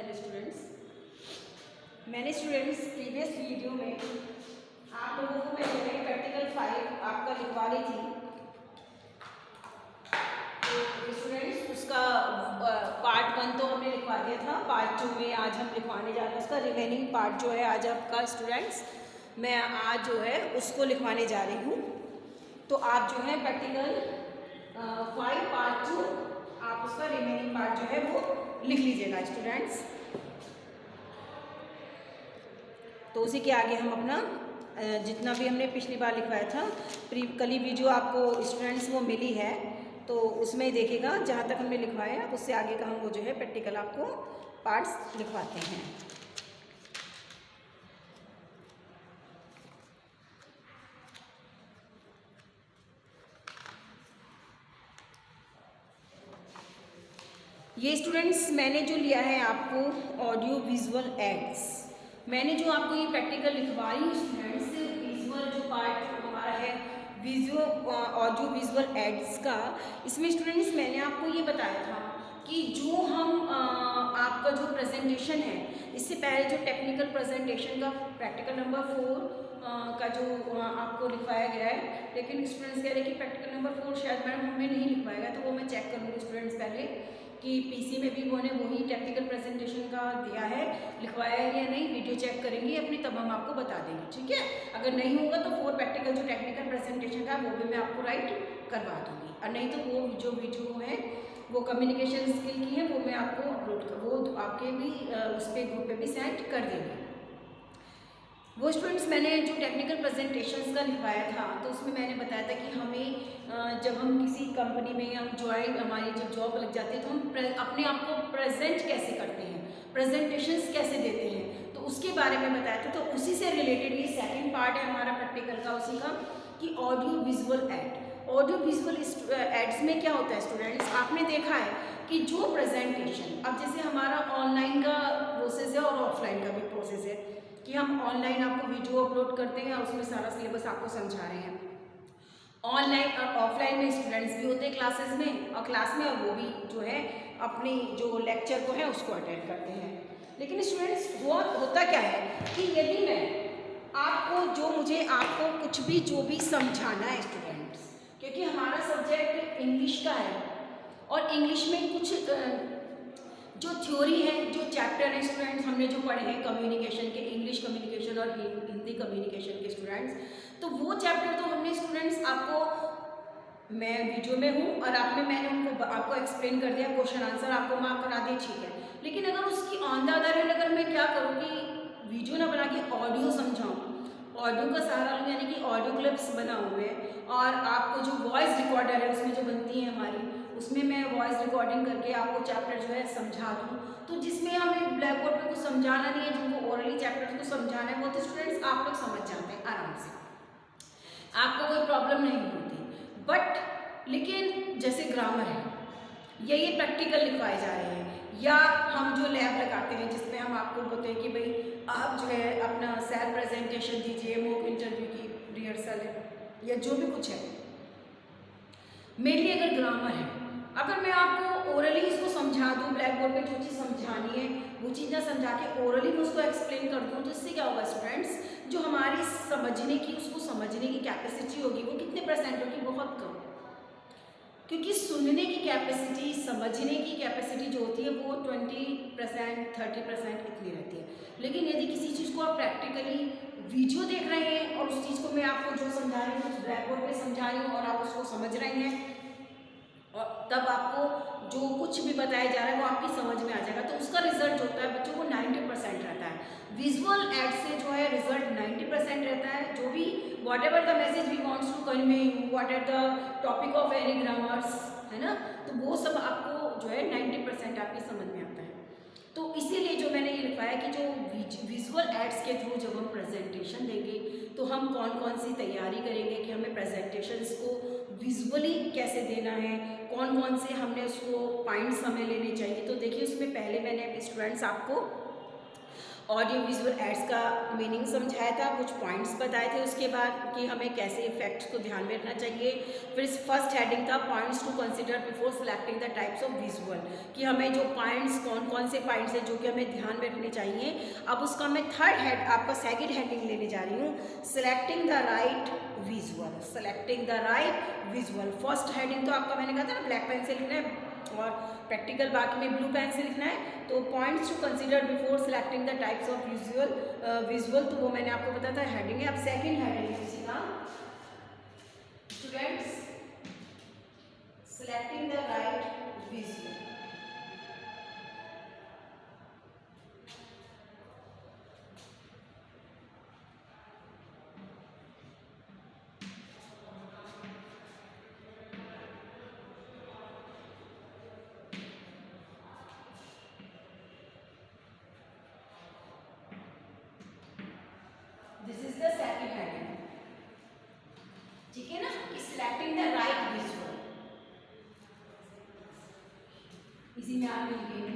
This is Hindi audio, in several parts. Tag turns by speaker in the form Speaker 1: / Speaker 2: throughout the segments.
Speaker 1: हेलो स्टूडेंट्स, मैंने स्टूडेंट्स प्रीवियस वीडियो में आप लोगों को मैं जो है प्रैक्टिकल 5 आपका लिखवा ली थी। तो स्टूडेंट्स उसका पार्ट 1 तो हमने लिखवा दिया था। पार्ट 2 में आज हम लिखवाने जा रहे हैं उसका रिमेनिंग पार्ट जो है आज आपका स्टूडेंट्स मैं आज जो है उसको लिखवाने जा रही हूँ। तो आप जो है प्रैक्टिकल 5 पार्ट 2 आप उसका रिमेनिंग पार्ट जो है वो लिख लीजिएगा स्टूडेंट्स। तो उसी के आगे हम अपना जितना भी हमने पिछली बार लिखवाया था कल ही भी जो आपको स्टूडेंट्स वो मिली है तो उसमें देखिएगा जहाँ तक हमने लिखवाया उससे आगे का हम वो जो है प्रैक्टिकल आपको पार्ट्स लिखवाते हैं। ये स्टूडेंट्स मैंने जो लिया है आपको ऑडियो विजुअल एड्स, मैंने जो आपको ये प्रैक्टिकल लिखवाई स्टूडेंट्स विजुअल जो पार्ट हमारा है ऑडियो विजुअल एड्स का, इसमें स्टूडेंट्स मैंने आपको ये बताया था कि जो हम आपका जो प्रेजेंटेशन है इससे पहले जो टेक्निकल प्रेजेंटेशन का प्रैक्टिकल नंबर 4 का जो आपको लिखवाया गया है, लेकिन स्टूडेंट्स कह रहे हैं कि प्रैक्टिकल नंबर 4 शायद मैडम हमें नहीं लिखवाएगा, तो वो मैं चेक करूँगी स्टूडेंट्स पहले कि पीसी में भी उन्होंने वही टेक्निकल प्रेजेंटेशन का दिया है, लिखवाया है या नहीं, वीडियो चेक करेंगे अपनी तब हम आपको बता देंगे, ठीक है। अगर नहीं होगा तो 4 प्रैक्टिकल जो टेक्निकल प्रेजेंटेशन का वो भी मैं आपको राइट करवा दूँगी, और नहीं तो वो जो वीडियो है वो कम्युनिकेशन स्किल की है वो मैं आपको अपलोड कर वो आपके भी उस पर ग्रुप पे भी सेंड कर देंगे। वो स्टूडेंट्स मैंने जो टेक्निकल प्रेजेंटेशंस का लिखवाया था तो उसमें मैंने बताया था कि हमें जब हम किसी कंपनी में हम ज्वाइन हमारी जब जॉब लग जाती है तो हम अपने आप को प्रेजेंट कैसे करते हैं, प्रेजेंटेशंस कैसे देते हैं, तो उसके बारे में बताया था। तो उसी से रिलेटेड ये सेकंड पार्ट है हमारा प्रैक्टिकल का उसी का कि audio visual add. Audio visual aids में क्या होता है स्टूडेंट्स, आपने देखा है कि जो प्रेजेंटेशन अब जैसे हमारा ऑनलाइन का प्रोसेस है और ऑफलाइन का भी प्रोसेस है कि हम ऑनलाइन आपको वीडियो अपलोड करते हैं और उसमें सारा सिलेबस आपको समझा रहे हैं। ऑनलाइन और ऑफलाइन में स्टूडेंट्स भी होते हैं क्लासेस में और क्लास में, और वो भी जो है अपनी जो लेक्चर को है उसको अटेंड करते हैं। लेकिन स्टूडेंट्स होता क्या है कि यदि मैं आपको आपको कुछ भी जो भी समझाना है स्टूडेंट्स, क्योंकि हमारा सब्जेक्ट इंग्लिश का है और इंग्लिश में कुछ जो थ्योरी है जो चैप्टर है स्टूडेंट्स हमने जो पढ़े हैं कम्युनिकेशन के, इंग्लिश कम्युनिकेशन और हिंदी कम्युनिकेशन के स्टूडेंट्स, तो वो चैप्टर तो हमने स्टूडेंट्स आपको मैं वीडियो में हूँ और मैंने उनको आपको एक्सप्लेन कर दिया, क्वेश्चन आंसर आपको मार्क करा दिए, ठीक है। लेकिन अगर उसकी ऑन द अदर हैंड अगर मैं क्या करूँ कि वीडियो ना बना के ऑडियो समझाऊँ, ऑडियो का सहारा लूँ यानी कि ऑडियो क्लिप्स बनाऊँ मैं, और आपको जो वॉइस रिकॉर्डर है उसमें जो बनती है हमारी उसमें मैं वॉइस रिकॉर्डिंग करके आपको चैप्टर जो है समझा दूँ, तो जिसमें हमें ब्लैक बोर्ड पे कुछ समझाना नहीं है, जिनको ओरली चैप्टर को समझाना है वो तो स्टूडेंट्स आप लोग समझ जाते हैं आराम से, आपको कोई प्रॉब्लम नहीं होती। बट लेकिन जैसे ग्रामर है ये प्रैक्टिकल लिखवाए जा रहे हैं, या हम जो लैब लगाते हैं जिसमें हम आपको बोलते हैं कि भाई आप जो है अपना सेल्फ प्रेजेंटेशन दीजिए, मॉक इंटरव्यू की रिहर्सल है या जो भी कुछ है, मेनली अगर ग्रामर है, अगर मैं आपको ओरली इसको समझा दूँ, ब्लैक बोर्ड पे जो चीज़ समझानी है वो चीज़ ना समझा के ओरली में उसको एक्सप्लेन कर दूँ, तो इससे क्या होगा स्टूडेंट्स, जो हमारी समझने की उसको समझने की कैपेसिटी होगी वो कितने परसेंट होगी, बहुत कम, क्योंकि सुनने की कैपेसिटी समझने की कैपेसिटी जो होती है वो 20% 30% इतनी रहती है। लेकिन यदि किसी चीज़ को आप प्रैक्टिकली वीडियो देख रहे हैं और उस चीज़ को मैं आपको जो समझा रही हूँ उस ब्लैक बोर्ड पे समझा रही हूँ और आप उसको समझ रहे हैं और तब आपको जो कुछ भी बताया जा रहा है वो आपकी समझ में आ जाएगा, तो उसका रिजल्ट जो होता है बच्चों को 90% रहता है। विजुअल एड से जो है रिजल्ट 90% रहता है, जो भी whatever the message we wants to convey, whatever the topic of any grammars है ना, तो वो सब आपको जो है 90% आपकी समझ में आता है। तो इसीलिए जो मैंने ये लिखवाया कि जो विजुअल एड्स के थ्रू जब हम प्रेजेंटेशन देंगे तो हम कौन कौन सी तैयारी करेंगे कि हमें प्रेजेंटेशंस को विजुअली कैसे देना है, कौन कौन से हमने उसको पॉइंट्स हमें लेने चाहिए। तो देखिए उसमें पहले मैंने स्टूडेंट्स आपको ऑडियो विजुअल एड्स का मीनिंग समझाया था, कुछ पॉइंट्स बताए थे उसके बाद कि हमें कैसे इफेक्ट्स को ध्यान में रखना चाहिए। फिर फर्स्ट हेडिंग था points to consider before selecting the types of visual, कि हमें जो पॉइंट्स कौन कौन से पॉइंट्स हैं जो कि हमें ध्यान में रखने चाहिए। अब उसका मैं थर्ड हेड आपका सेकेंड हेडिंग लेने जा रही हूँ, selecting the right visual. Selecting the right visual, first heading तो आपका मैंने कहा था ना ब्लैक पेन से लिखना है और प्रैक्टिकल बाकी में ब्लू पेन से लिखना है। तो points to consider before selecting the types of visual तो वो मैंने आपको बताया था हेडिंग है। अब सेकंड हेडिंग है इसी का, students selecting the right visual. This is the second heading, ठीक है ना, कि सिलेक्टिंग द राइट विजुअल। इसी में आप लिखेंगे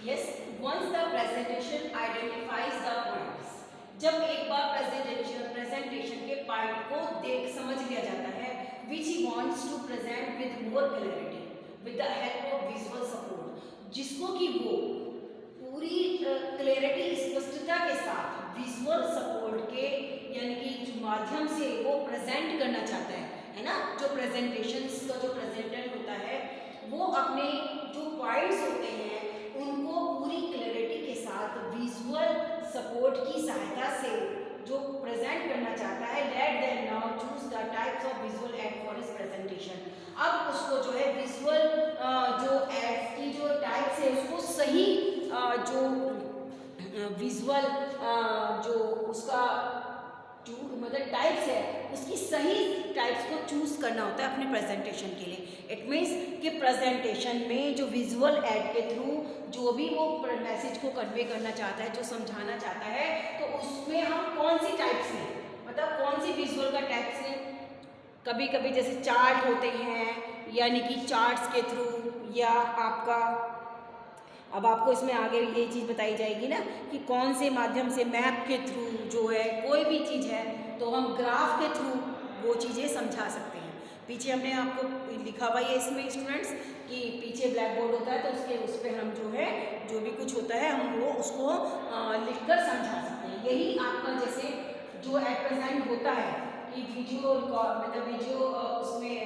Speaker 1: yes, once the presentation identifies the points, जब एक बार प्रेजेंटेशन के पॉइंट को देख समझ लिया जाता है, which he wants to present with more clarity with the help of visual support, जिसको कि वो पूरी क्लैरिटी स्पष्टता के साथ विजुअल सपोर्ट के यानी कि माध्यम से वो प्रेजेंट करना चाहता है ना। जो प्रेजेंटेशंस का जो प्रेजेंटर होता है वो अपने जो पॉइंट्स होते हैं उनको पूरी क्लैरिटी के साथ विजुअल सपोर्ट की सहायता से जो प्रेजेंट करना चाहता है, let them now choose the types of visual add for his presentation. अब उसको जो है विजुअल जो एड्स की जो टाइप्स है उसको सही जो विजुअल जो उसका जो मतलब टाइप्स है उसकी सही टाइप्स को चूज़ करना होता है अपने प्रेजेंटेशन के लिए। इट मीन्स कि प्रेजेंटेशन में जो विजुअल ऐड के थ्रू जो भी वो मैसेज को कन्वे करना चाहता है, जो समझाना चाहता है, तो उसमें हम कौन सी टाइप्स लें, मतलब कौन सी विजुअल का टाइप्स लें। कभी कभी जैसे चार्ट होते हैं, यानी कि चार्ट्स के थ्रू, या आपका अब आपको इसमें आगे ये चीज़ बताई जाएगी ना कि कौन से माध्यम से, मैप के थ्रू जो है कोई भी चीज़ है तो हम ग्राफ के थ्रू वो चीज़ें समझा सकते हैं। पीछे हमने आपको लिखा हुआ है इसमें स्टूडेंट्स कि पीछे ब्लैक बोर्ड होता है, तो उसके उस पर हम जो है जो भी कुछ होता है हम वो उसको लिखकर समझा सकते हैं। यही आपका जैसे जो एट प्रेजेंट होता है कि वीडियो मतलब वीडियो उसमें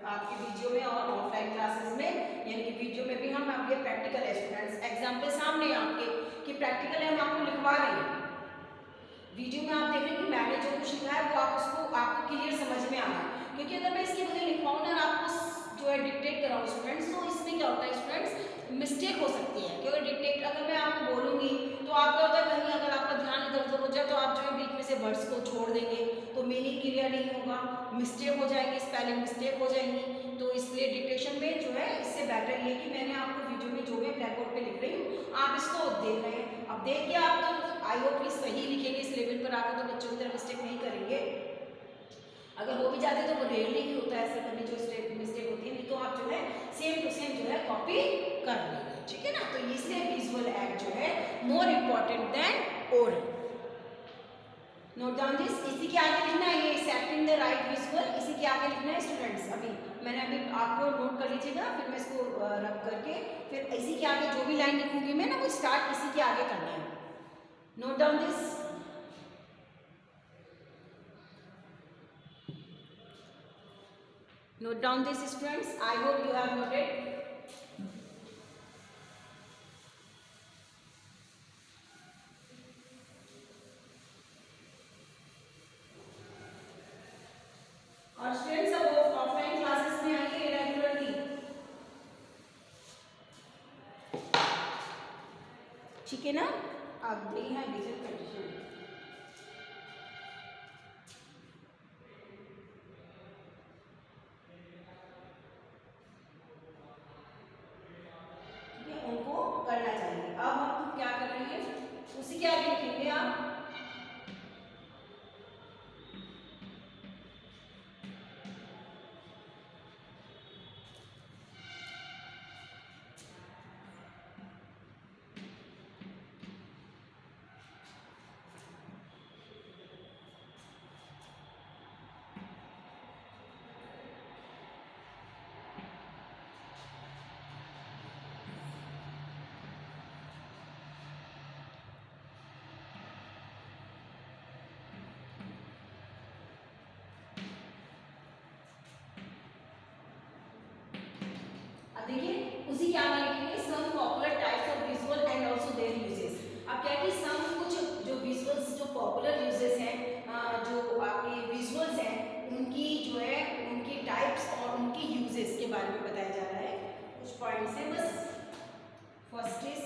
Speaker 1: आपके वीडियो में और ऑफलाइन क्लासेस में, यानी कि वीडियो में भी हम आपके प्रैक्टिकल स्टूडेंट्स एग्जाम्पल सामने आपके कि प्रैक्टिकल हम आपको लिखवा रहे हैं, वीडियो में आप देख रहे हैं कि मैंने जो कुछ लिखा है वो आप उसको आपको क्लियर समझ में आ रहा है। क्योंकि अगर मैं इसकी वजह लिखवाऊँ ना आपको जो है डिक्टेट कराऊँ स्टूडेंट्स, तो इसमें क्या होता है स्टूडेंट्स, मिस्टेक हो सकती है। क्योंकि डिक्टेट अगर मैं आपको बोलूँगी तो आपका होता है कहीं अगर आपका ध्यान इधर उधर हो जाए तो आप जो है बीच में से वर्ड्स को छोड़ देंगे, तो मीनिंग क्लियर नहीं होगा, मिस्टेक हो जाएगी, स्पेलिंग मिस्टेक हो जाएंगी। तो इसलिए डिक्टेशन में जो है इससे बेटर ये कि मैंने आपको वीडियो में जो मैं ब्लैक बोर्ड पे लिख रही हूँ आप इसको देख रहे हैं, अब देख के आप तो आई होप कि सही लिखेंगे, इस लेवल पर आकर तो बच्चों की तरह मिस्टेक नहीं करेंगे। अगर हो भी जाती है तो वो रेयरली ही होता है ऐसा करने जो मिस्टेक होती है, नहीं तो आप जो है सेम टू सेम जो है कॉपी कर लेंगे, ठीक है ना। तो इसलिए विजुअल ऐड जो है more important than oral. Note down this, इसी के आगे लिखना है, ये सेटिंग द राइट विजुअल, इसी के आगे लिखना है स्टूडेंट्स। अभी मैंने अभी आपको नोट कर लीजिएगा, फिर मैं इसको रब करके फिर इसी के आगे जो भी लाइन लिखूंगी मैं ना वो स्टार्ट इसी के आगे करना है। Note down this, note down this students, I hope you have noted. और स्टूडेंट्स अब ऑफलाइन क्लासेस में आएंगे रेगुलरली, ठीक है ना। अब नहीं है विजुअल कंडीशन, ठीक है, उनको करना चाहिए। अब हम क्या कर रहे हैं उसी के आगे लिखेंगे आप, अब देखिए उसी के आगे लिखेंगे some popular types of visual and also their uses. अब क्या है कि सम कुछ जो विजुअल्स जो पॉपुलर यूजेस हैं, जो आपके विजुअल्स हैं उनकी जो है उनकी टाइप्स और उनकी यूजेस के बारे में बताया जा रहा है। कुछ पॉइंट्स हैं बस। First is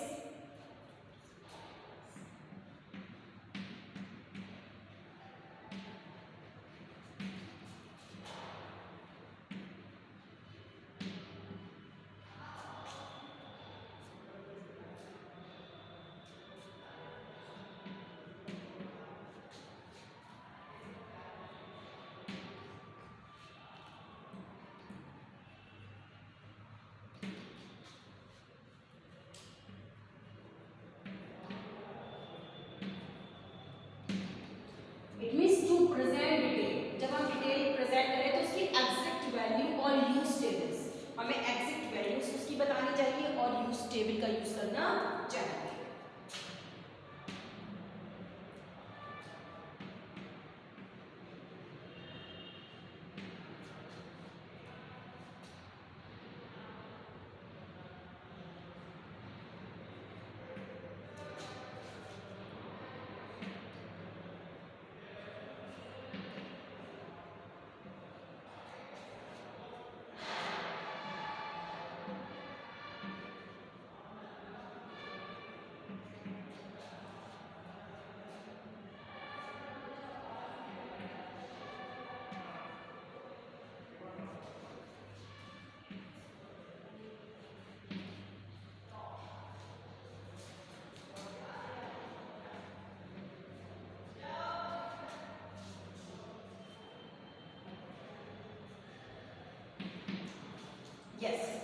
Speaker 1: it means to present detail. जब हम डिटेल प्रेजेंट करें तो उसकी एग्जैक्ट वैल्यू और यूज टेबल्स, हमें एग्जैक्ट वैल्यूज उसकी बतानी चाहिए और यूज टेबल का यूज करना चाहिए। Yes,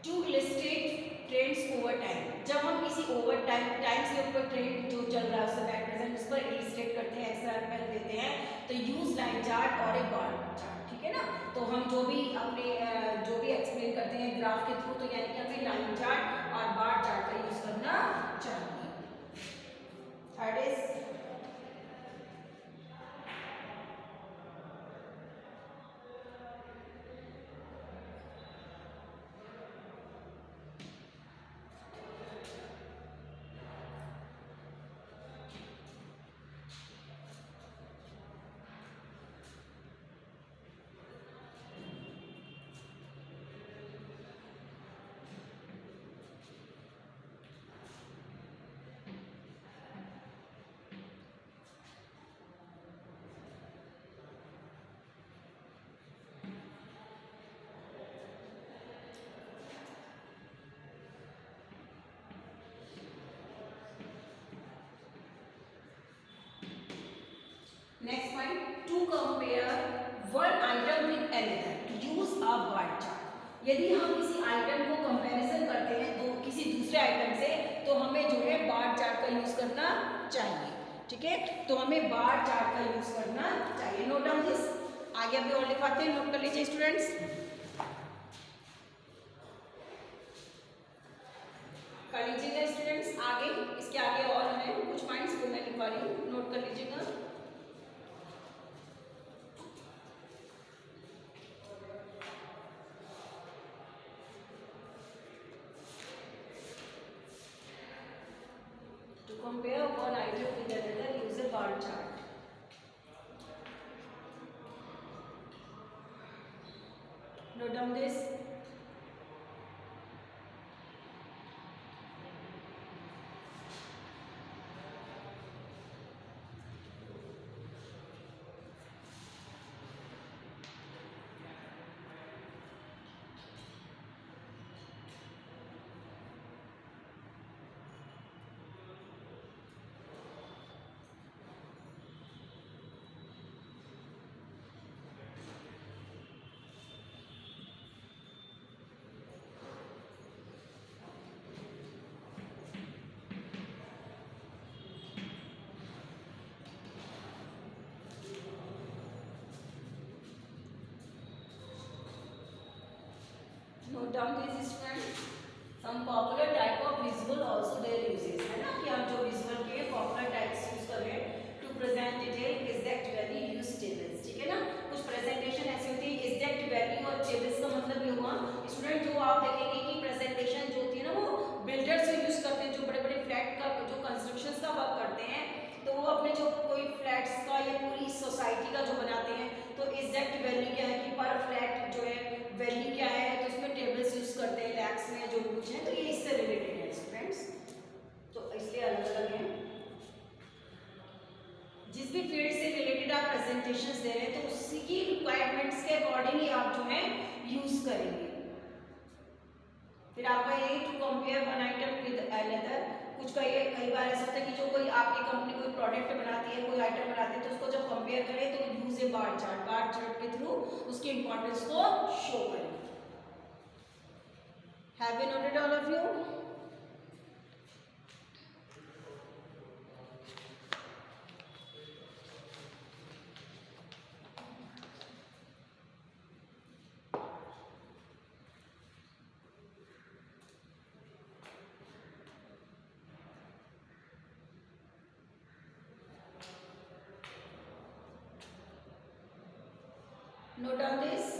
Speaker 1: to illustrate trends over time. जब हम किसी ओवर टाइम से ऊपर ट्रेंड जो चल रहा है उससे बैक प्रेजेंट उस पर इलस्ट्रेट करते हैं, एक्सपेरिमेंट देते हैं, तो यूज लाइन चार्ट और एक बार चार्ट, ठीक है ना। तो हम जो भी अपने जो भी एक्सप्लेन करते हैं ग्राफ के थ्रू, तो यानी कि हमें लाइन चार्ट और बार चार्ट का यूज करना चाहिए। Third is next point, to compare one item with another use a bar chart. यदि हम किसी आइटम को कंपैरिजन करते हैं तो किसी दूसरे आइटम से, तो हमें जो है बार चार्ट का यूज करना चाहिए, ठीक है। तो हमें बार चार्ट का यूज करना चाहिए। नोट डाउन दिस, आगे अभी और लिखवाते हैं, नोट कर लीजिए स्टूडेंट्स। कर लीजिएगा स्टूडेंट्स, आगे इसके आगे और हैं कुछ पॉइंट्स को मैं लिखवा रही हूँ, नोट कर लीजिएगा। To compare one item with another, use a bar chart. Note down this. Note down these students. Some popular type of visual also their uses, है ना, कि हम जो visual के popular types यूज कर रहे हैं to present detail exact value use tables, ठीक है ना। कुछ presentation ऐसी होती है exact value और tables का मतलब ये हुआ स्टूडेंट, जो आप देखेंगे कि presentation जो होती है ना वो builders से यूज करते हैं, जो बड़े बड़े फ्लैट का जो कंस्ट्रक्शन का वर्क करते हैं, तो वो अपने जो कोई फ्लैट्स का या पूरी सोसाइटी का जो बनाते हैं, तो एग्जैक्ट वैल्यू क्या है कि पर फ्लैट जो है वैल्यू क्या है, तो उसमें टेबल्स यूज करते हैं लैक्स में जो कुछ है, तो ये इससे रिलेटेड है स्टूडेंट्स, तो इसलिए अलग अलग है। जिस भी फील्ड से रिलेटेड आप प्रेजेंटेशंस दे रहे हैं तो उसी की रिक्वायरमेंट्स के अकॉर्डिंग ही आप जो है यूज करेंगे। फिर आपका ये to compare one item with another, कुछ कई बार ऐसा होता है कि जो कोई आपकी कंपनी कोई प्रोडक्ट बनाती है, कोई आइटम बनाती है, तो उसको जब कंपेयर करें तो use a bar chart, bar chart के थ्रू उसकी इंपॉर्टेंस को शो करें। Have you noted all of you? Note down this.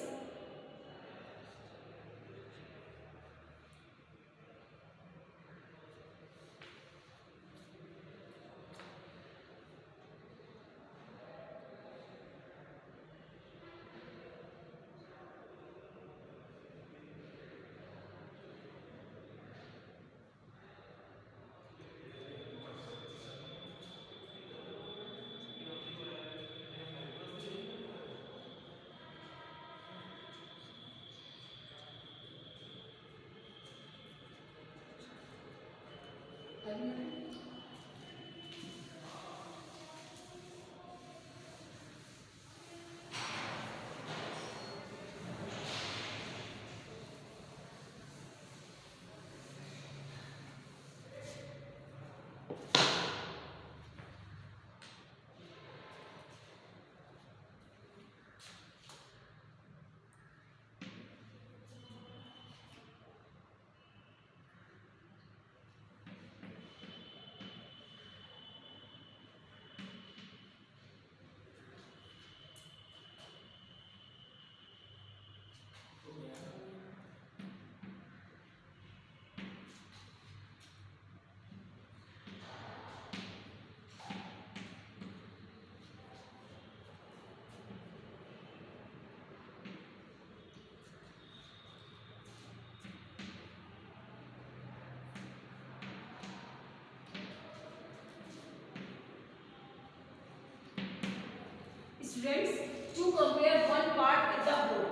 Speaker 1: Students, to compare one part with the whole,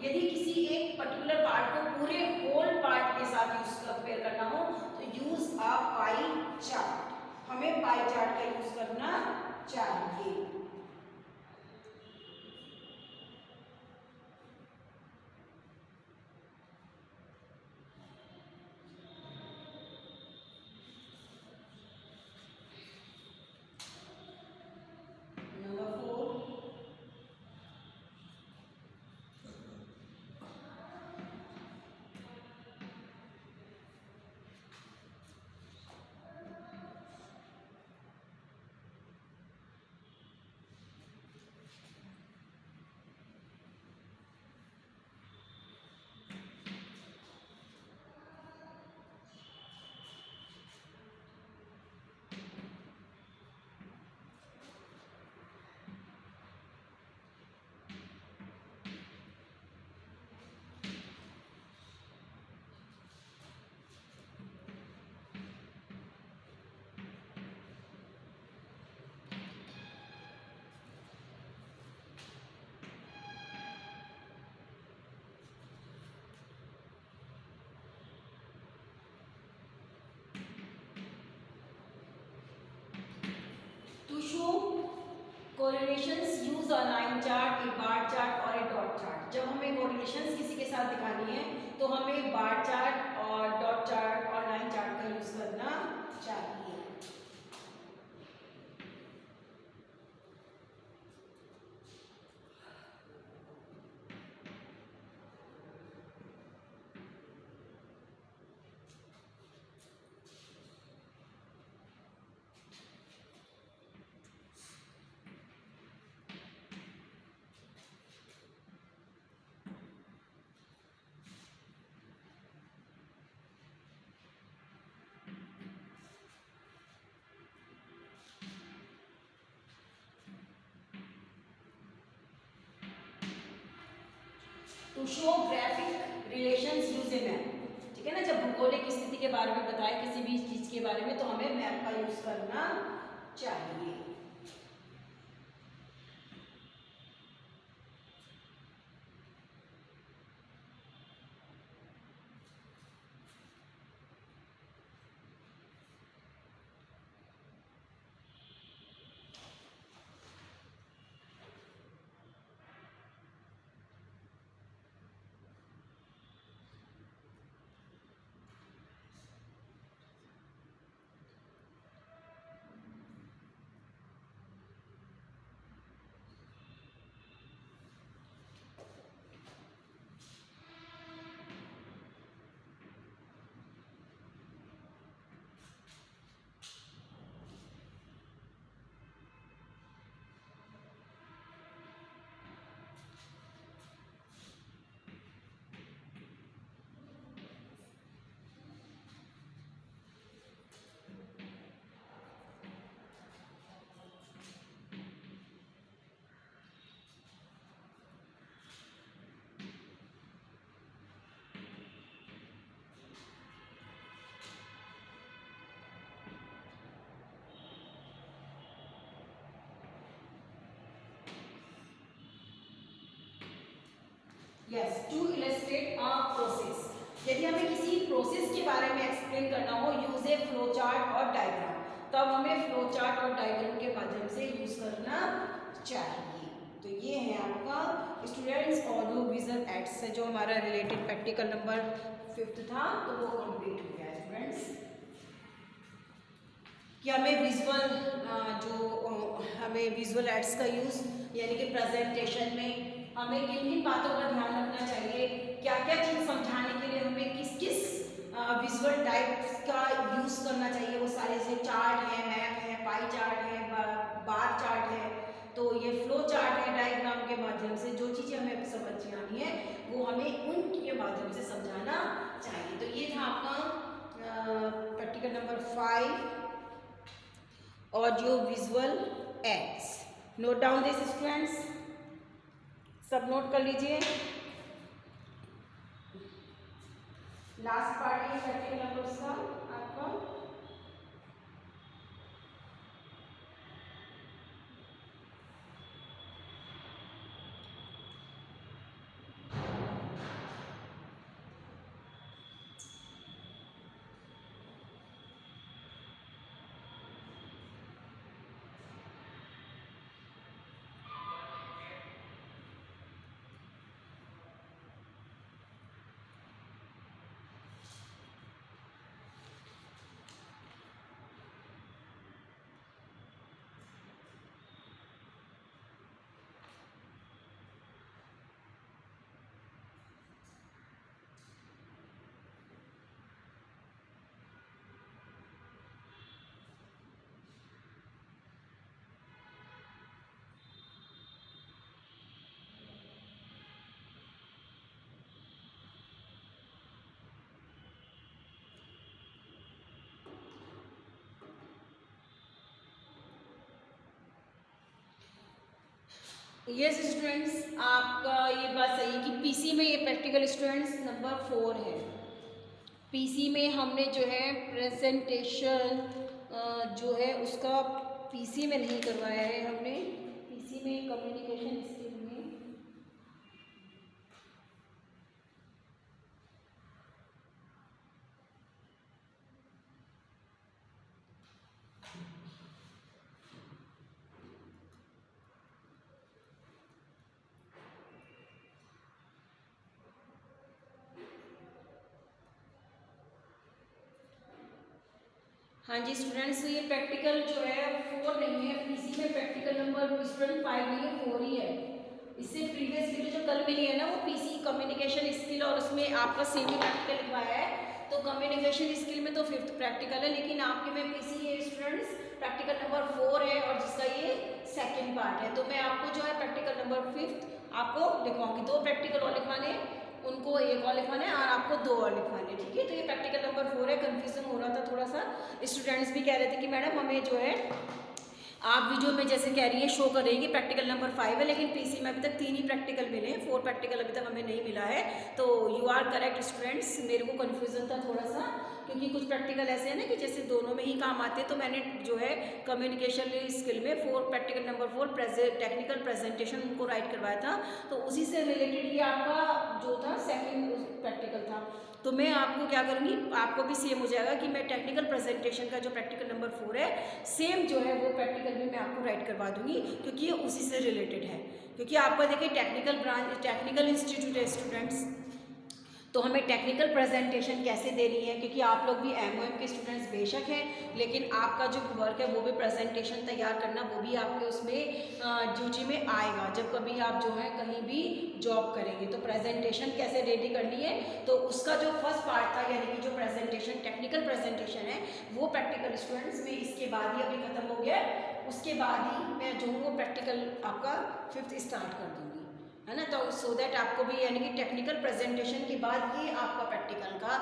Speaker 1: यदि किसी एक पर्टिकुलर पार्ट को पूरे होल पार्ट के साथ यूज कंपेयर करना हो तो यूज अ पाई चार्ट, हमें पाई चार्ट का यूज करना चाहिए। To show correlations use a line chart, a bar chart और a dot chart। जब हमें correlations किसी के साथ दिखानी है तो हमें bar chart और dot chart और line chart का यूज करना चाहिए। To show graphic relations use a map, ठीक है ना, जब भौगोलिक स्थिति के बारे में बताए किसी भी चीज के बारे में तो हमें मैप का यूज करना चाहिए। Yes, to illustrate a process, यदि हमें किसी प्रोसेस के बारे में एक्सप्लेन करना हो यूज ए फ्लो चार्ट और डायग्राम, तब हमें फ्लो चार्ट और डायग्राम के माध्यम से यूज करना चाहिए। तो ये है आपका स्टूडेंट्स ऑडियो विजुअल एड्स से जो हमारा रिलेटेड प्रैक्टिकल नंबर 5th था तो वो कंप्लीट हो गया स्टूडेंट्स। कि हमें विजुअल हमें विजुअल एड्स का यूज़ यानी कि प्रेजेंटेशन में हमें किन किन बातों का ध्यान रखना चाहिए, क्या क्या चीज़ समझाने के लिए हमें किस किस विजुअल टाइप्स का यूज़ करना चाहिए, वो सारे से चार्ट है, मैप है, पाई चार्ट है, बार चार्ट है, तो ये फ्लो चार्ट है, डायग्राम के माध्यम से जो चीज़ें हमें समझ आनी है वो हमें उनके माध्यम से समझाना चाहिए। तो ये था आपका practical number 5 audio visual aids. Note down this students, सब नोट कर लीजिए। लास्ट पार्ट है प्रैक्टिकल नंबर्स का आपका। यस स्टूडेंट्स, आपका ये बात सही है कि पीसी में ये प्रैक्टिकल स्टूडेंट्स नंबर 4 है। पीसी में हमने जो है प्रेजेंटेशन जो है उसका पीसी में नहीं करवाया है हमने। पीसी में कम्युनिकेशन स्किल में हाँ जी स्टूडेंट्स, तो ये प्रैक्टिकल जो है 4 नहीं है। पीसी में प्रैक्टिकल नंबर स्टूडेंट 5 नहीं है, 4 ही है। इससे प्रीवियस वीडियो जो कल मिली है ना, वो पीसी कम्युनिकेशन स्किल और उसमें आपका सेमी प्रैक्टिकल लिखवाया है। तो कम्युनिकेशन स्किल में तो 5th प्रैक्टिकल है, लेकिन आपके में पीसी है स्टूडेंट्स प्रैक्टिकल नंबर 4 है और जिसका ये सेकेंड पार्ट है। तो मैं आपको जो है प्रैक्टिकल नंबर 5th आपको लिखवाऊंगी। 2 प्रैक्टिकल और लिखवाने हैं, उनको एक और लिखवाना है और आपको 2 और लिखवाने हैं, ठीक है। तो ये प्रैक्टिकल नंबर 4 है। कन्फ्यूजन हो रहा था थोड़ा सा, स्टूडेंट्स भी कह रहे थे कि मैडम हमें जो है आप वीडियो में जैसे कह रही है शो करेंगे प्रैक्टिकल नंबर 5 है, लेकिन पीसी में अभी तक 3 ही प्रैक्टिकल मिले हैं, 4 प्रैक्टिकल अभी तक हमें नहीं मिला है। तो यू आर करेक्ट स्टूडेंट्स, मेरे को कन्फ्यूजन था थोड़ा सा, क्योंकि कुछ प्रैक्टिकल ऐसे हैं ना कि जैसे दोनों में ही काम आते हैं। तो मैंने जो है कम्युनिकेशन स्किल में 4 प्रैक्टिकल नंबर 4 टेक्निकल प्रेजेंटेशन उनको राइट करवाया था। तो उसी से रिलेटेड ये आपका जो था सेकेंड प्रैक्टिकल था। तो मैं आपको क्या करूँगी, आपको भी सेम हो जाएगा कि मैं टेक्निकल प्रेजेंटेशन का जो प्रैक्टिकल नंबर 4 है सेम जो है वो प्रैक्टिकल भी मैं आपको राइट करवा दूंगी, क्योंकि ये उसी से रिलेटेड है। क्योंकि आपका देखिए टेक्निकल ब्रांच टेक्निकल इंस्टीट्यूट है स्टूडेंट्स, तो हमें टेक्निकल प्रेजेंटेशन कैसे देनी है, क्योंकि आप लोग भी एमओएम के स्टूडेंट्स बेशक हैं, लेकिन आपका जो वर्क है वो भी प्रेजेंटेशन तैयार करना, वो भी आपके उसमें ड्यूटी में आएगा जब कभी आप जो है कहीं भी जॉब करेंगे। तो प्रेजेंटेशन कैसे रेडी करनी है, तो उसका जो फर्स्ट पार्ट था यानी कि जो प्रेजेंटेशन टेक्निकल प्रेजेंटेशन है वो प्रैक्टिकल स्टूडेंट्स में इसके बाद ही अभी खत्म हो गया। उसके बाद ही मैं जो हूँ वो प्रैक्टिकल आपका 5th स्टार्ट कर दूँगी, है ना। तो सो दैट आपको भी यानी कि टेक्निकल प्रेजेंटेशन के बाद ये आपका प्रैक्टिकल का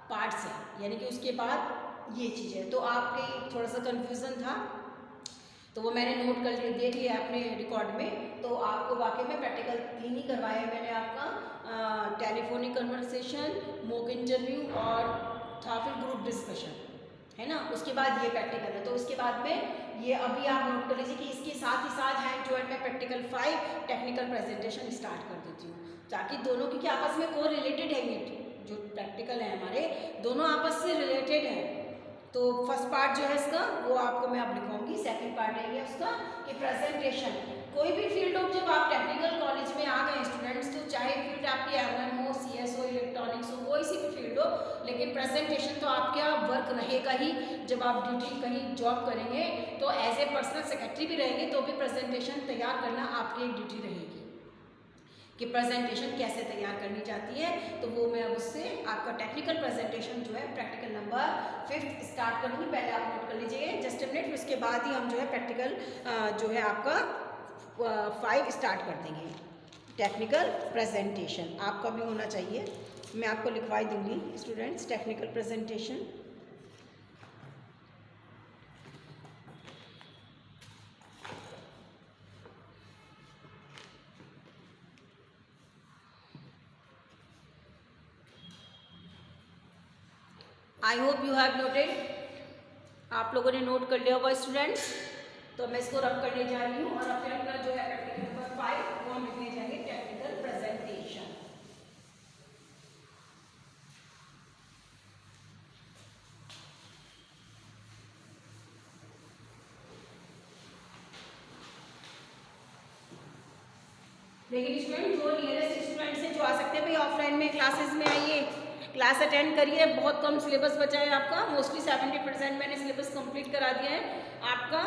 Speaker 1: पार्ट्स है, यानी कि उसके बाद ये चीज़ है। तो आपके थोड़ा सा कन्फ्यूज़न था, तो वो मैंने नोट कर लिया, देख लिया अपने रिकॉर्ड में। तो आपको वाकई में प्रैक्टिकल 3 ही करवाया है मैंने आपका, टेलीफोनिक कन्वर्सेशन, मॉक इंटरव्यू और था फिर ग्रुप डिस्कशन, है ना। उसके बाद ये प्रैक्टिकल है। तो उसके बाद में ये अभी आप नोट कर लीजिए कि इसके साथ ही साथ हैंड टू हैंड में प्रैक्टिकल 5 टेक्निकल प्रेजेंटेशन स्टार्ट कर देती हूँ, ताकि दोनों, क्योंकि आपस में को रिलेटेड है, ये जो प्रैक्टिकल है हमारे दोनों आपस से रिलेटेड हैं। तो फर्स्ट पार्ट जो है इसका वो आपको मैं अब लिखूंगी, सेकंड पार्ट है ये उसका कि प्रेजेंटेशन। कोई भी फील्ड हो, जब आप टेक्निकल कॉलेज में आ गए स्टूडेंट्स, तो चाहे फील्ड आपकी एमएम हो, सीएस हो, इलेक्ट्रॉनिक्स हो, कोई सी भी फील्ड हो, लेकिन प्रेजेंटेशन तो आपका वर्क रहेगा ही। जब आप ड्यूटी कहीं जॉब करेंगे तो एज ए पर्सनल सेक्रेटरी भी रहेंगे तो भी प्रेजेंटेशन तैयार करना आपकी एक ड्यूटी रहेगी कि प्रेजेंटेशन कैसे तैयार करनी चाहती है। तो वो मैं अब उससे आपका टेक्निकल प्रेजेंटेशन जो है प्रैक्टिकल नंबर 5th स्टार्ट करूँगी। पहले आप नोट कर लीजिए जस्ट अ मिनट, उसके बाद ही हम जो है प्रैक्टिकल जो है आपका 5 स्टार्ट कर देंगे। टेक्निकल प्रेजेंटेशन आपका भी होना चाहिए, मैं आपको लिखवाई दूंगी students technical presentation. I hope you have noted, आप लोगों ने नोट कर लिया होगा स्टूडेंट्स। तो मैं इसको रब करने जा रही हूँ और फिर अपना जो है प्रैक्टिकल नंबर 5 वो हम लिखने जाएंगे टेक्निकल प्रेजेंटेशन। लेकिन स्टूडेंट जो नियरेस्ट स्टूडेंट्स हैं जो आ सकते हैं भाई ऑफलाइन में क्लासेस में आइए, क्लास अटेंड करिए। बहुत कम सिलेबस बचा है आपका, मोस्टली 70% मैंने सिलेबस कंप्लीट करा दिया है आपका,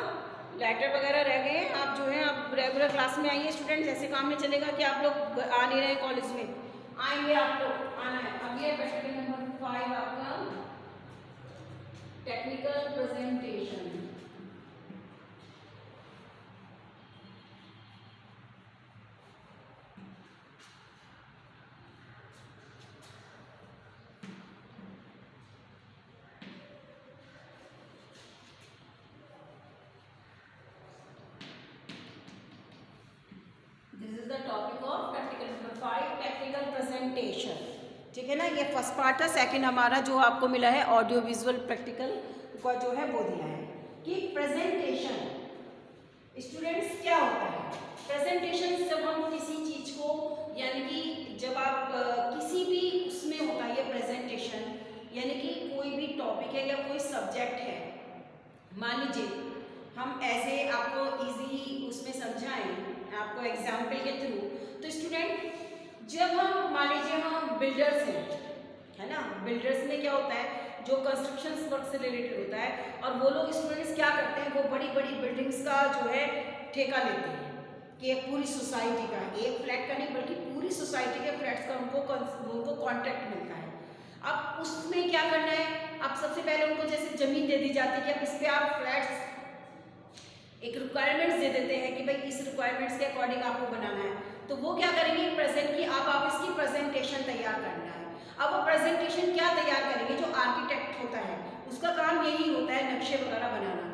Speaker 1: लेटर वगैरह रह गए हैं। आप जो है आप रेगुलर क्लास में आइए स्टूडेंट्स, ऐसे काम नहीं चलेगा कि आप लोग आ नहीं रहे कॉलेज में, आएंगे आप लोग, आना है। अब ये प्रैक्टिकल नंबर 5 आपका टेक्निकल प्रेजेंटेशन। प्रेजेंटेशन, ठीक है ना। ये फर्स्ट पार्ट है। सेकंड हमारा जो आपको मिला है ऑडियो विजुअल प्रैक्टिकल का जो है वो दिया है कि प्रेजेंटेशन स्टूडेंट्स क्या होता है। प्रेजेंटेशन जब हम किसी चीज को, यानी कि जब आप किसी भी उसमें होता है ये प्रेजेंटेशन, यानी कि कोई भी टॉपिक है या कोई सब्जेक्ट है, मान लीजिए हम ऐसे आपको इजीली उसमें समझाएं आपको एग्जाम्पल के थ्रू। तो स्टूडेंट जब हम मान लीजिए हम बिल्डर्स हैं, है ना, बिल्डर्स में क्या होता है जो कंस्ट्रक्शन वर्क से रिलेटेड होता है, और वो लोग स्टूडेंट्स क्या करते हैं, वो बड़ी बड़ी बिल्डिंग्स का जो है ठेका लेते हैं कि एक पूरी सोसाइटी का, एक फ्लैट का नहीं बल्कि पूरी सोसाइटी के फ्लैट्स का उनको कॉन्ट्रैक्ट मिलता है। अब उसमें क्या करना है, अब सबसे पहले उनको जैसे जमीन दे दी जाती है कि अब इस पे आप फ्लैट्स एक रिक्वायरमेंट्स दे देते हैं कि भाई इस रिक्वायरमेंट्स के अकॉर्डिंग आपको बनाना है। तो वो क्या करेंगे, प्रेजेंट की अब आप इसकी प्रेजेंटेशन तैयार करना है। अब वो प्रेजेंटेशन क्या तैयार करेंगे, जो आर्किटेक्ट होता है उसका काम यही होता है नक्शे वगैरह बनाना।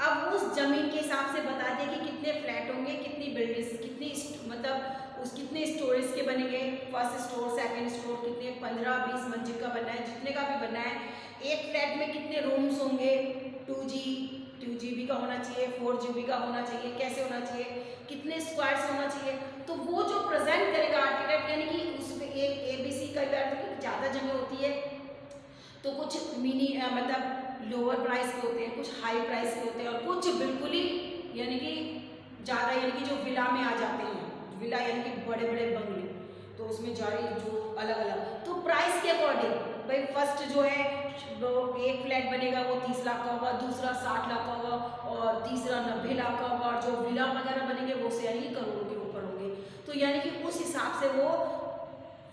Speaker 1: अब उस जमीन के हिसाब से बता दें कि कितने फ्लैट होंगे, कितनी बिल्डिंग्स, कितनी मतलब उस कितने स्टोरेज के बनेंगे, फर्स्ट स्टोर सेकंड स्टोर, कितने 15-20 मंजिल का बनना है, जितने का भी बनना है। एक फ्लैट में कितने रूम्स होंगे, 2 GB का होना चाहिए, 4 GB का होना चाहिए, कैसे होना चाहिए, कितने स्क्वायर्स होना चाहिए। तो वो जो प्रेजेंट करेगा आर्किटेक्ट, यानी कि उसमें एक ABC का ज़्यादा जगह होती है तो कुछ मिनी मतलब लोअर प्राइस के होते हैं, कुछ हाई प्राइस के होते हैं, और कुछ बिल्कुल ही यानी कि ज़्यादा, यानी कि जो विला में आ जाते हैं, विला यानी कि बड़े बड़े बंगले, तो उसमें जारी जो अलग अलग, तो प्राइस के अकॉर्डिंग भाई फर्स्ट जो है वो एक फ्लैट बनेगा वो 30 लाख का होगा, दूसरा 60 लाख का होगा, और तीसरा 90 लाख का होगा, और जो विला वगैरह बनेंगे वो से यानी करोड़ों के ऊपर होंगे। तो यानी कि उस हिसाब से वो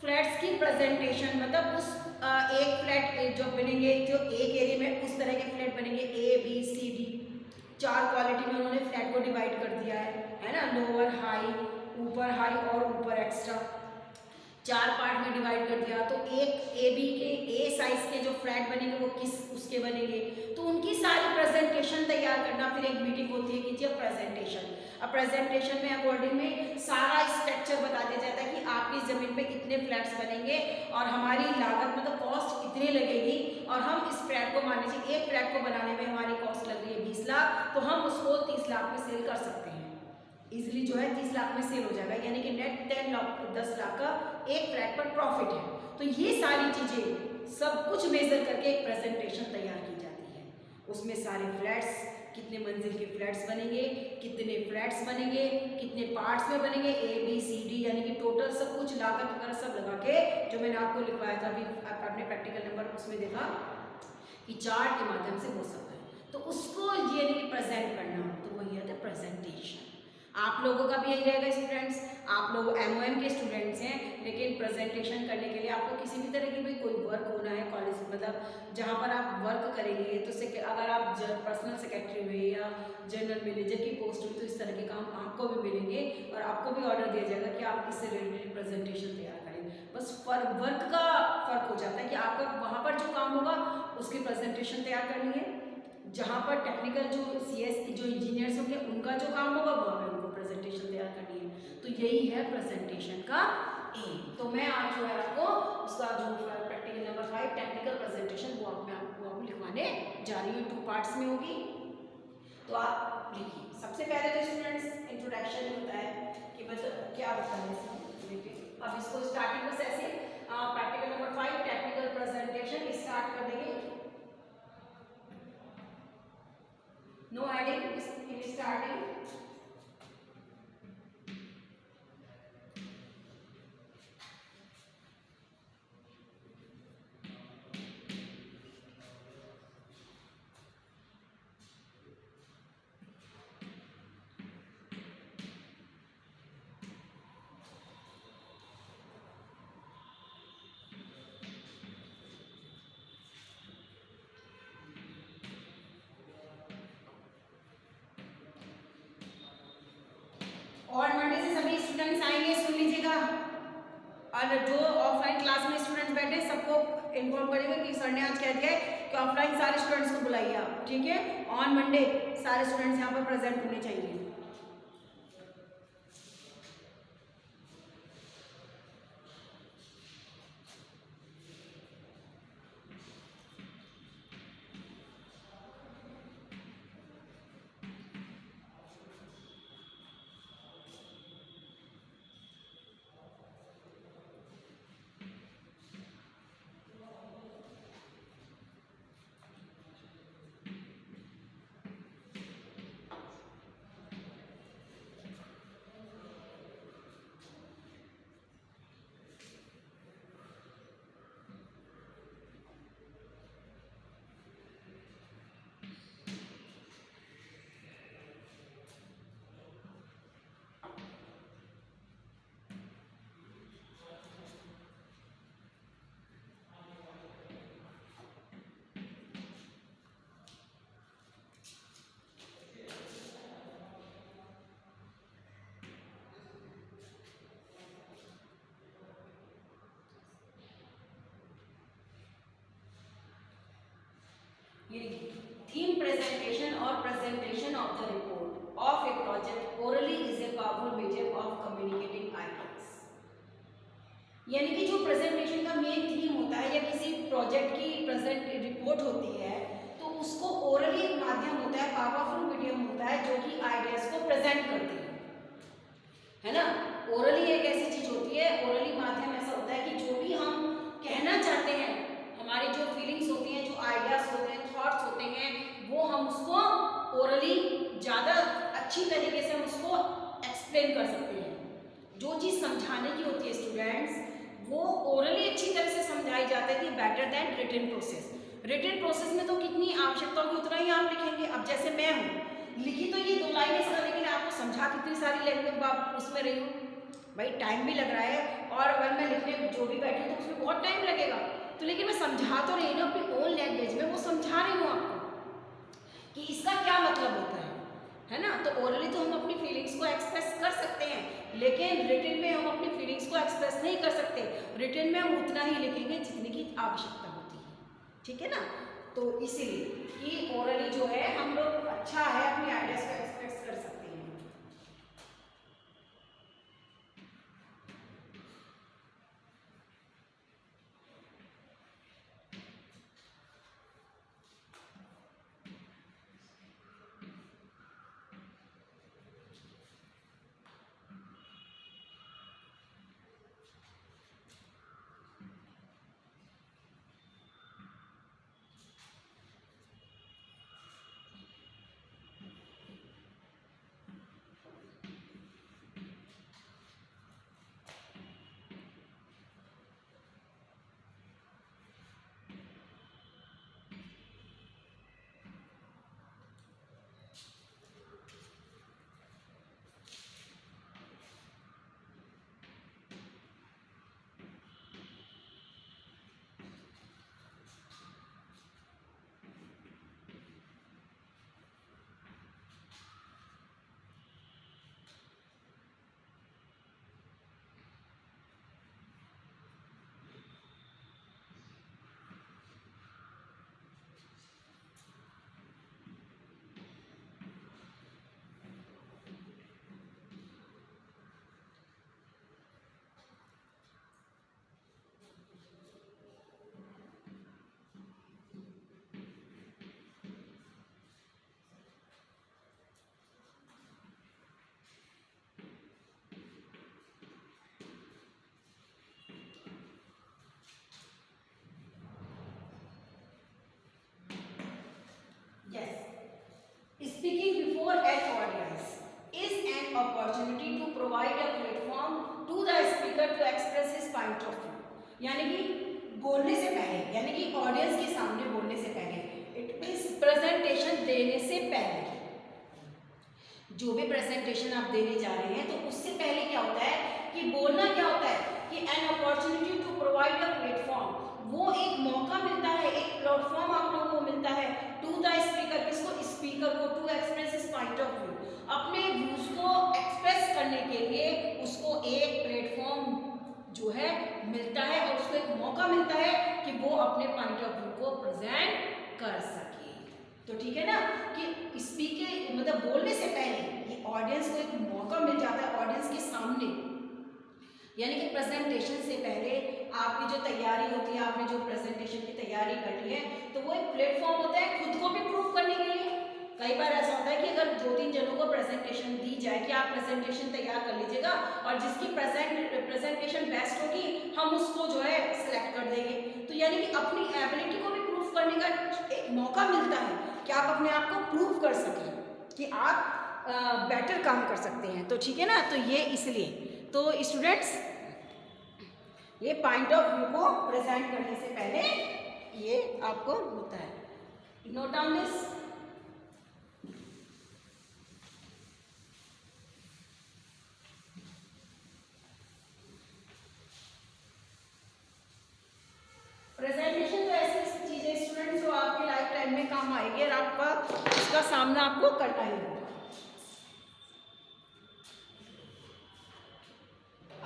Speaker 1: फ्लैट्स की प्रेजेंटेशन, मतलब उस एक फ्लैट जो बनेंगे, जो एक एरिया में उस तरह के फ्लैट बनेंगे ABCD, 4 क्वालिटी में उन्होंने फ्लैट को डिवाइड कर दिया है ना, लोअर हाई, ऊपर हाई और ऊपर एक्स्ट्रा, 4 पार्ट में डिवाइड कर दिया। तो एक AB के A साइज के जो फ्लैट बनेंगे वो किस उसके बनेंगे, तो उनकी सारी प्रेजेंटेशन तैयार करना। फिर एक मीटिंग होती है कि प्रेजेंटेशन, अब प्रेजेंटेशन में अकॉर्डिंग में सारा स्ट्रक्चर बता दिया जाता है कि आपकी ज़मीन पे कितने फ्लैट्स बनेंगे और हमारी लागत मतलब कॉस्ट कितनी लगेगी, और हम इस फ्लैट को मान लीजिए एक फ्लैट को बनाने में हमारी कॉस्ट लग रही है 20 लाख, तो हम उसको 30 लाख में सेल कर सकते हैं, इजिली जो है 30 लाख में सेल हो जाएगा, यानी कि नेट 10 लाख का एक फ्लैट पर प्रॉफिट है। तो ये सारी चीज़ें सब कुछ मेजर करके एक प्रेजेंटेशन तैयार की जाती है। उसमें सारे फ्लैट्स, कितने मंजिल के फ्लैट्स बनेंगे, कितने फ्लैट्स बनेंगे, कितने पार्ट्स में बनेंगे, ABCD यानी कि टोटल सब कुछ लागत वगैरह सब लगा के, जो मैंने आपको लिखवाया था अभी आपने प्रैक्टिकल नंबर उसमें देखा कि चार्ट के माध्यम से वो सब है, तो उसको ये नहीं प्रेजेंट करना, तो वही है प्रेजेंटेशन। आप लोगों का भी यही रहेगा स्टूडेंट्स, आप लोग MOM के स्टूडेंट्स हैं, लेकिन प्रेजेंटेशन करने के लिए आपको किसी भी तरह की भी कोई वर्क होना है कॉलेज, मतलब जहाँ पर आप वर्क करेंगे, तो अगर आप पर्सनल सेक्रेटरी हुए या जनरल मैनेजर की पोस्ट हुई, तो इस तरह के काम आपको भी मिलेंगे और आपको भी ऑर्डर दिया जाएगा कि आप इससे रिलेटेड प्रेजेंटेशन तैयार करें। बस वर्क का फर्क हो जाता है कि आपका वहाँ पर जो काम होगा उसकी प्रेजेंटेशन तैयार करनी है, जहाँ पर टेक्निकल जो CS जो इंजीनियर्स होंगे उनका जो काम होगा वहाँ पर उनको प्रेजेंटेशन तैयार करनी है। तो यही है प्रेजेंटेशन का एम। तो मैं आज जो है आपको उसका जो प्रैक्टिकल नंबर 5 टेक्निकल प्रेजेंटेशन वो आपको लिखवाने जा रही हूँ, 2 पार्ट्स में होगी। तो आप लिखिए। सबसे पहले तो स्टूडेंट्स इंट्रोडक्शन होता है कि मतलब क्या होता है इसमें। अब इसको स्टार्टिंग में ऐसे practical number 5 technical presentation start कर देंगे। No adding in starting. और मंडे से सभी स्टूडेंट्स आएंगे, सुन लीजिएगा। और जो ऑफलाइन क्लास में स्टूडेंट्स बैठे सबको इन्फॉर्म करेंगे कि सर ने आज कह दिया है कि ऑफलाइन सारे स्टूडेंट्स को बुलाइए आप, ठीक है। ऑन मंडे सारे स्टूडेंट्स यहाँ पर प्रेजेंट होने चाहिए। ये थीम प्रेजेंटेशन और presentation of the report of A project orally is a powerful medium of communicating ideas. यानी कि जो प्रेजेंटेशन का मेन थीम होता है या किसी प्रोजेक्ट की प्रेजेंट रिपोर्ट होती है तो उसको ओरली एक माध्यम होता है, पावरफुल मीडियम होता है जो कि आइडियाज को प्रेजेंट करती है ना। ओरली एक ऐसी चीज होती है, ओरली माध्यम ऐसा होता है कि जो भी हम कहना चाहते हैं, हमारी जो फीलिंग्स होती हैं, जो आइडियाज होते हैं, थॉट्स होते हैं, वो हम उसको ओरली ज़्यादा अच्छी तरीके से हम उसको एक्सप्लेन कर सकते हैं। जो चीज़ समझाने की होती है स्टूडेंट्स, वो ओरली अच्छी तरह से समझाई जाती है better than written process. Written process में तो कितनी आवश्यकता होगी उतना ही आप लिखेंगे। अब जैसे मैं हूँ, लिखी तो ये 2 लाइनें सर, लेकिन आपको समझा कितनी सारी लैंग्वेज उसमें रही हूँ, भाई टाइम भी लग रहा है, और अगर मैं लिखने जो भी बैठी हूँ तो उसमें बहुत टाइम लगेगा। तो लेकिन मैं समझा तो रही हूँ अपनी ओन लैंग्वेज में, वो समझा रही हूँ आपको कि इसका क्या मतलब होता है ना। तो ओरली तो हम अपनी फीलिंग्स को एक्सप्रेस कर सकते हैं, लेकिन रिटन में हम अपनी फीलिंग्स को एक्सप्रेस नहीं कर सकते। रिटन में हम उतना ही लिखेंगे जितनी की आवश्यकता होती है, ठीक है ना। तो इसीलिए कि ओरली जो है हम लोग अच्छा है अपने आइडियाज को एक्सप्रेस कर सकते हैं। Speaking before an audience is an opportunity to provide a platform to the speaker to express his point of view। यानी कि बोलने से पहले, यानी कि ऑडियंस के सामने बोलने से पहले, इट मीन्स प्रेजेंटेशन देने से पहले, जो भी प्रेजेंटेशन आप देने जा रहे हैं तो उससे पहले क्या होता है कि बोलना क्या होता है कि an opportunity to provide a platform, वो एक मौका मिलता है, एक प्लेटफॉर्म आप लोगों को मिलता है टू द स्पीकर, किसको, स्पीकर को, to express his point of view, अपने व्यूज को एक्सप्रेस करने के लिए उसको एक प्लेटफॉर्म जो है मिलता है और उसको एक मौका मिलता है कि वो अपने पॉइंट ऑफ व्यू को प्रेजेंट कर सके। तो ठीक है ना कि स्पीकर मतलब बोलने से पहले ये ऑडियंस को एक मौका मिल जाता है ऑडियंस के सामने, यानी कि प्रेजेंटेशन से पहले आपकी जो तैयारी होती है, आपने जो प्रेजेंटेशन की तैयारी करनी है, तो वो एक प्लेटफॉर्म होता है खुद को भी प्रूव करने के लिए। कई बार ऐसा होता है कि अगर 2-3 जनों को प्रेजेंटेशन दी जाए कि आप प्रेजेंटेशन तैयार कर लीजिएगा और जिसकी प्रेजेंटेशन बेस्ट होगी हम उसको जो है सिलेक्ट कर देंगे। तो यानी कि अपनी एबिलिटी को भी प्रूव करने का एक मौका मिलता है कि आप अपने आप को प्रूव कर सकें कि आप बेटर काम कर सकते हैं। तो ठीक है ना, तो ये इसलिए तो स्टूडेंट्स ये पॉइंट ऑफ व्यू को प्रेजेंट करने से पहले ये आपको होता है। Note down this. प्रेजेंटेशन तो ऐसी चीज है स्टूडेंट्स जो आपके लाइफ टाइम में काम आएगी और आपका इसका सामना आपको करना ही होगा।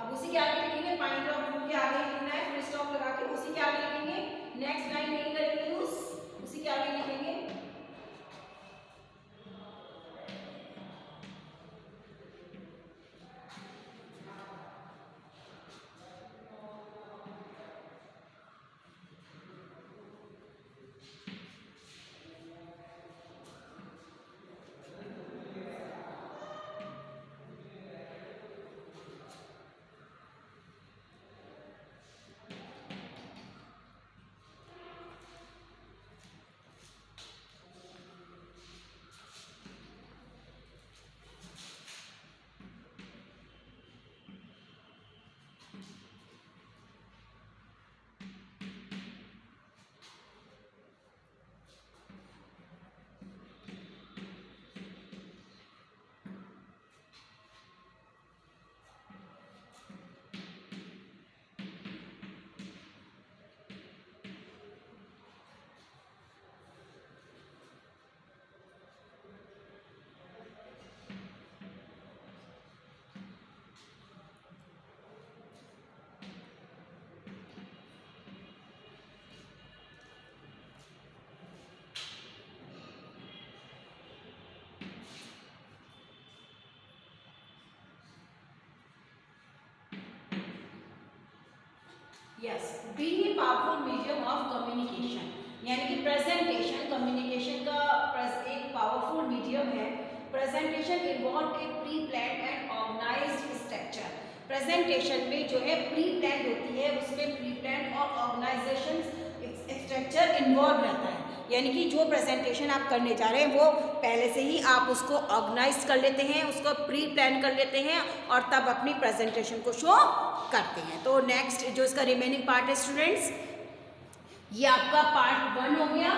Speaker 1: अब उसी के आगे लिखेंगे, पॉइंट ऑफ व्यू के आगे लिखना है, फुल स्टॉप लगा के उसी के आगे लिखेंगे, नेक्स्ट लाइन नहीं करेंगे यूज, उसी के आगे लिखेंगे yes, being a powerful medium of communication, यानी कि प्रेजेंटेशन कम्युनिकेशन का एक पावरफुल मीडियम है। Presentation involve a pre plan and organised structure. Presentation में जो है प्री प्लान होती है, उसमें प्री प्लान और ऑर्गेनाइजेशन स्ट्रक्चर इन्वॉल्व रहता है, यानी कि जो प्रेजेंटेशन आप करने जा रहे हैं वो पहले से ही आप उसको ऑर्गेनाइज कर लेते हैं, उसको प्री प्लान कर लेते हैं और तब अपनी प्रेजेंटेशन को शो करते हैं। तो नेक्स्ट जो इसका रिमेनिंग पार्ट है स्टूडेंट्स, ये आपका पार्ट 1 हो गया।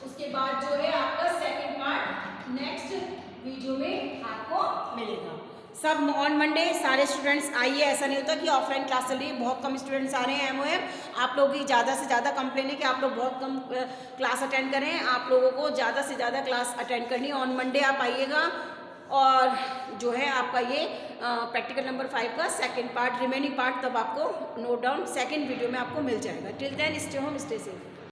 Speaker 1: उसके बाद जो है आपका सेकंड पार्ट नेक्स्ट वीडियो में आपको मिलेगा। सब ऑन मंडे सारे स्टूडेंट्स आइए, ऐसा नहीं होता कि ऑफलाइन क्लास चल रही है, बहुत कम स्टूडेंट्स आ रहे हैं एमओएम। आप लोगों की ज़्यादा से ज़्यादा कंप्लेन है कि आप लोग बहुत कम क्लास अटेंड करें। आप लोगों को ज़्यादा से ज़्यादा क्लास अटेंड करनी है। ऑन मंडे आप आइएगा और जो है आपका ये प्रैक्टिकल नंबर 5 का सेकंड पार्ट, रिमेनिंग पार्ट तब आपको नोट डाउन सेकंड वीडियो में आपको मिल जाएगा। Till then stay home, stay safe.